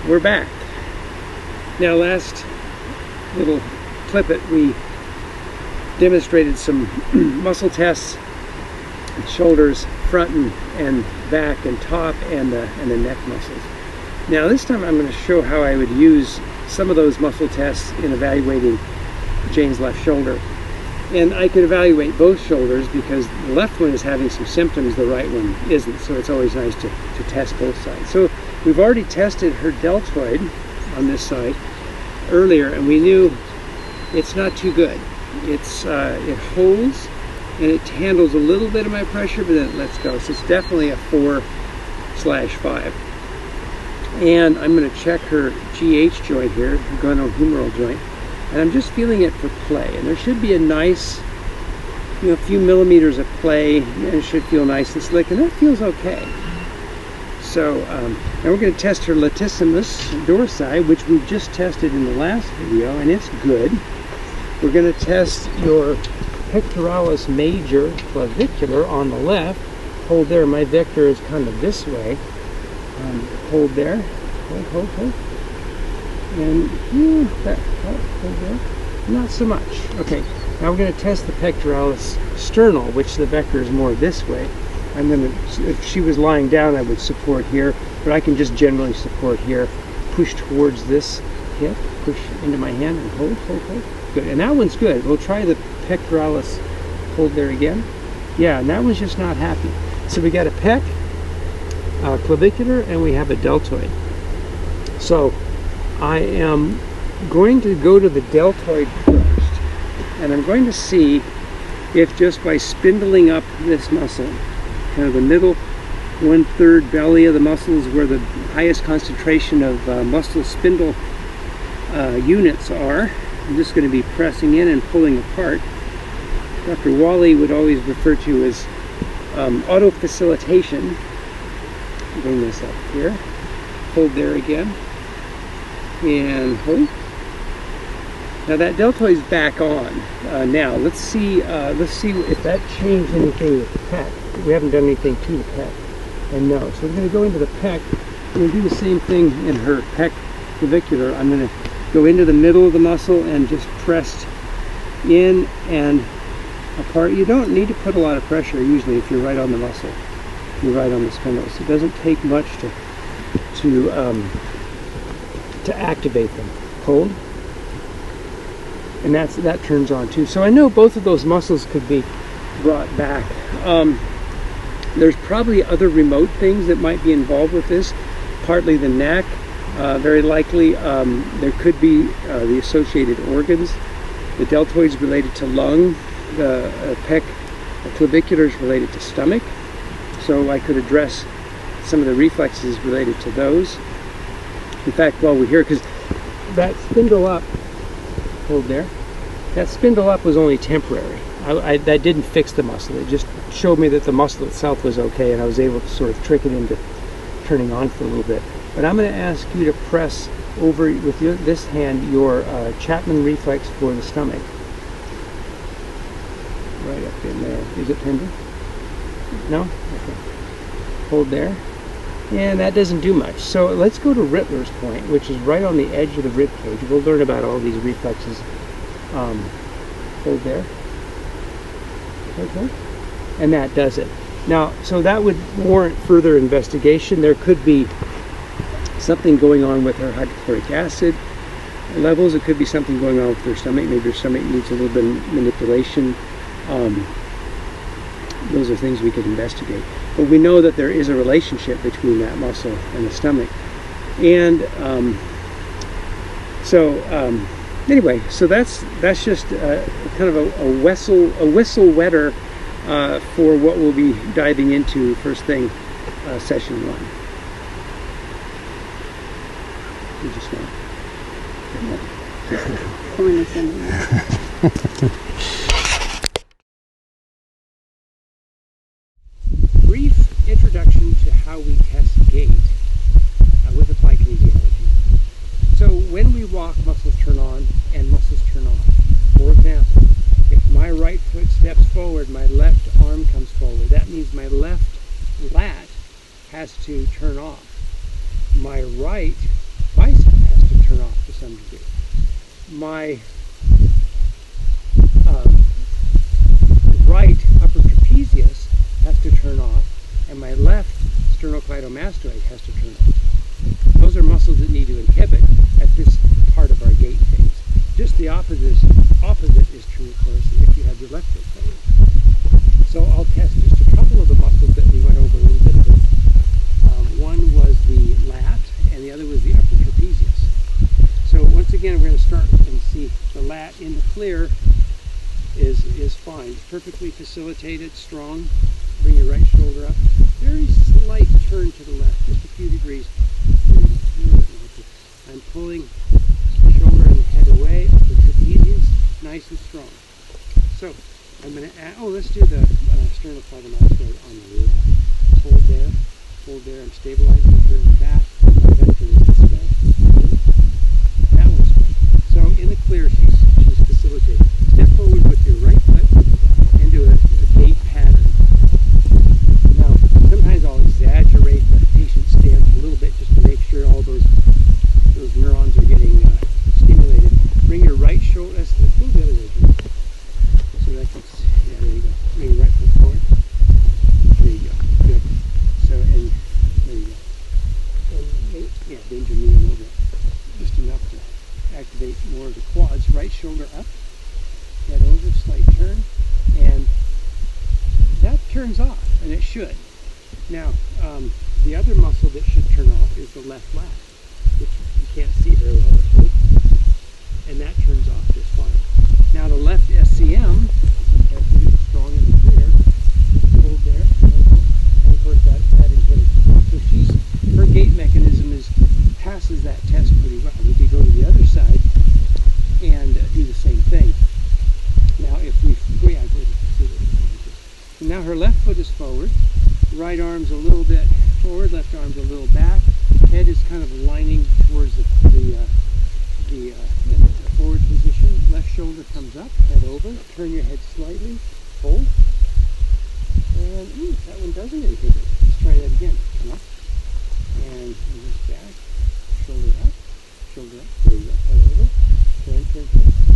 we're back. Now, last little clip we demonstrated some muscle tests, shoulders, front and back and top, and the neck muscles. Now this time I'm going to show how I would use some of those muscle tests in evaluating Jane's left shoulder. And I could evaluate both shoulders because the left one is having some symptoms, the right one isn't, so it's always nice to test both sides. So we've already tested her deltoid on this side earlier, and we knew it's not too good. It holds and it handles a little bit of my pressure, but then it lets go. So it's definitely a 4/5. And I'm going to check her GH joint here, glenohumeral joint, and I'm just feeling it for play. And there should be a nice, a few millimeters of play, and it should feel nice and slick, and that feels okay. So now we're going to test her latissimus dorsi, which we just tested in the last video, and it's good. We're going to test your pectoralis major clavicular on the left. Hold there. My vector is kind of this way. Hold there. Hold. And hold there. Not so much. Okay. Now we're going to test the pectoralis sternal, which the vector is more this way. I'm going to, if she was lying down, I would support here, but I can just generally support here. Push towards this hip. Push into my hand and hold. Good. And that one's good. We'll try the pectoralis. Hold there again. Yeah, and that one's just not happy. So we got a pec, clavicular, and we have a deltoid. So I am going to go to the deltoid first, and I'm going to see if just by spindling up this muscle, kind of the middle 1/3 belly of the muscle is where the highest concentration of muscle spindle units are. I'm just going to be pressing in and pulling apart. Dr. Wally would always refer to as auto-facilitation. Bring this up here. Hold there again. And hold. Now that deltoid is back on. Now let's see if that changed anything with the pec. We haven't done anything to the pec. And no. So we're going to go into the pec. We're going to do the same thing in her pec clavicular. I'm going to go into the middle of the muscle and just press in and apart. You don't need to put a lot of pressure usually if you're right on the muscle, if you're right on the spindles. It doesn't take much to activate them. Hold, and that turns on too. So I know both of those muscles could be brought back. There's probably other remote things that might be involved with this. Partly the neck. Very likely there could be the associated organs. The deltoid is related to lung. The pec clavicular is related to stomach. So I could address some of the reflexes related to those. In fact, while we're here, because that spindle up, hold there, that spindle up was only temporary. That didn't fix the muscle. It just showed me that the muscle itself was okay, and I was able to sort of trick it into turning on for a little bit. But I'm going to ask you to press over with this hand your Chapman reflex for the stomach. Right up in there. Is it tender? No? Okay. Hold there. And that doesn't do much. So let's go to Rittler's point, which is right on the edge of the rib cage. We'll learn about all these reflexes. Hold there. Okay. And that does it. Now, so that would warrant further investigation. There could be something going on with her hydrochloric acid levels. It could be something going on with her stomach. Maybe her stomach needs a little bit of manipulation. Those are things we could investigate. But we know that there is a relationship between that muscle and the stomach. And anyway, so that's just kind of a whistle wetter for what we'll be diving into first thing, session 1. You just brief introduction to how we test gait with applied kinesiology. So when we walk, muscles turn on and muscles turn off. For example, if my right foot steps forward, my left arm comes forward. That means my left lat has to turn off. My right bicep has to turn off to some degree. My right upper trapezius has to turn off, and my left sternocleidomastoid has to turn off. Those are muscles that need to inhibit at this part of our gait phase. Just the opposite is true, of course, if you have your left foot forward. So I'll test just a couple of the muscles that we went over a little bit ago. One was the lat, and the other was the upper trapezius. So once again, we're going to start and see the lat in the clear is fine. Perfectly facilitated, strong. Bring your right shoulder up. Very slight turn to the left, just a few degrees. I'm pulling the shoulder and the head away, upper trapezius, nice and strong. So I'm going to add, let's do the sternocleidomastoid on the left. Hold there, I'm stabilizing it in the back. Eventually this way. That one's good. So in the clear, she's facilitating. Step forward with your right foot into a gait pattern. Now, sometimes I'll exaggerate the patient's stance a little bit just to make sure all those neurons are getting stimulated. Bring your right shoulder, let's go the other way. So that can, yeah, there you go. Bring your right foot forward. There you go. Good. So, and there you go. And, yeah, bend your knee a little bit. Just enough to activate more of the quads. Right shoulder up. Head over, slight turn. And that turns off, and it should. Now, the other muscle that should turn off is the left lat, which you can't see very well, actually. And that turns off just fine. Now the left SCM, it's strong in the clear. Hold there, and of course that inhibits. So her gait mechanism passes that test pretty well. We could go to the other side and do the same thing. Now if we, so now her left foot is forward, right arm's a little bit forward, left arm's a little back, head is kind of lining towards the forward position, left shoulder comes up, head over, turn your head slightly, hold, and that one doesn't inhibit. Let's try that again. Come up, and this back, shoulder up, there you go, head over, turn,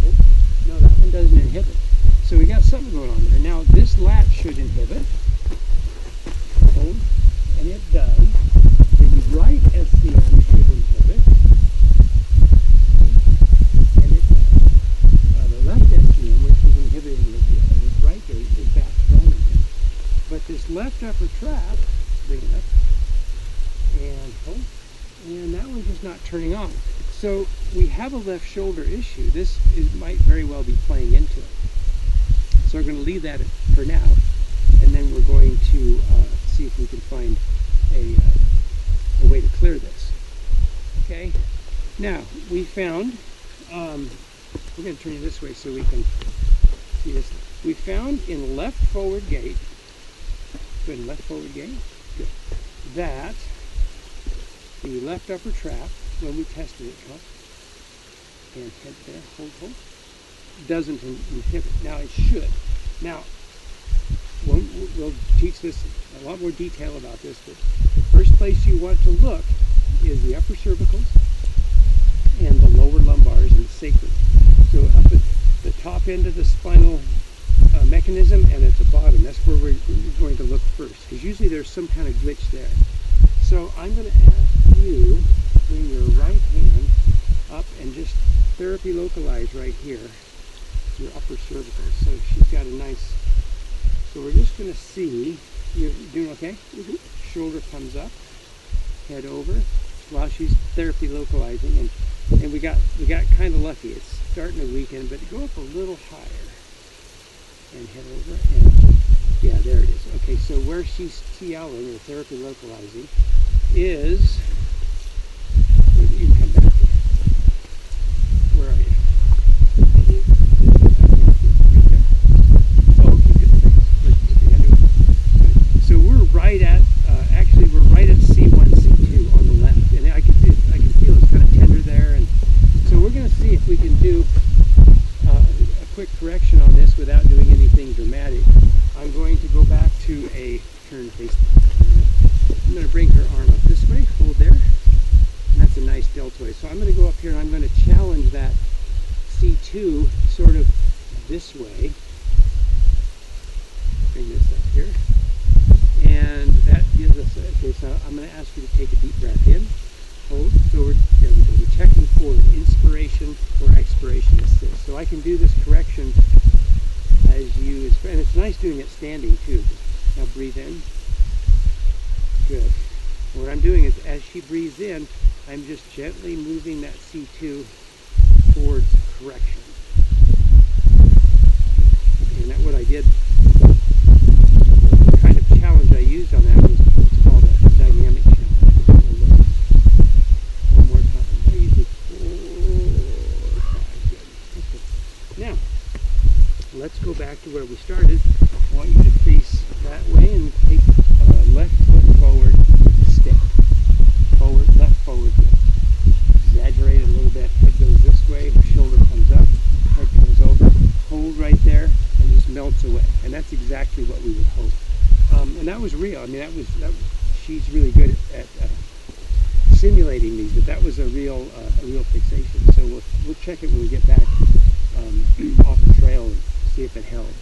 hold. No, that one doesn't inhibit. So we got something going on there. Now this lat should inhibit, hold, and it does. The right SCM should inhibit, and it does. The left SCM, which is inhibiting with right gait, is back strong again. But this left upper trap, bring it up, and hold, and that one's just not turning on. So we have a left shoulder issue. This might very well be playing into it. So we're going to leave that for now, and then we're going to see if we can find a way to clear this. Okay, now we found, we're going to turn you this way so we can see this. We found in left forward gait, good, left forward gait, good, that the left upper trap, when we tested it, and head there, hold, doesn't inhibit. Now it should. Now, we'll teach this a lot more detail about this, but the first place you want to look is the upper cervicals and the lower lumbars and the sacrum. So up at the top end of the spinal mechanism and at the bottom, that's where we're going to look first, because usually there's some kind of glitch there. So I'm going to ask you to bring your right hand up and just therapy localize right here, your upper cervical. So she's got a nice, so we're just going to see, you're doing okay? Mm-hmm. Shoulder comes up, head over, while she's therapy localizing, and we got kind of lucky. It's starting to weaken, but go up a little higher, and head over, and yeah, there it is. Okay, so where she's TLing, or therapy localizing, is, you can come back here. Where are you? So we're right at, actually we're right at C1, C2 on the left, and I can feel it's kind of tender there, and so we're going to see if we can do a quick correction on this without doing anything dramatic. I'm going to go back to a turn face. I'm going to bring her arm up this way, hold there, bring this up here. And that gives us, okay, so I'm going to ask you to take a deep breath in, hold, so there we go. We're checking for inspiration or expiration assist. So I can do this correction as you, and it's nice doing it standing too. Now breathe in. Good. What I'm doing is as she breathes in, I'm just gently moving that C2 towards correction. And that what I did, the kind of challenge I used on that was what's called a dynamic challenge. One more time. I usually 4, 5, good. Okay. Now, let's go back to where we started. I want you to face that way and take left foot forward, step. Forward, left, forward, good. Exaggerate it a little bit. Head goes this way, shoulder comes up, head goes over. Hold right there and just melts away. And that's exactly what we would hope. And that was real. I mean, she's really good at simulating these, but that was a real fixation. So we'll check it when we get back off the trail and see if it held.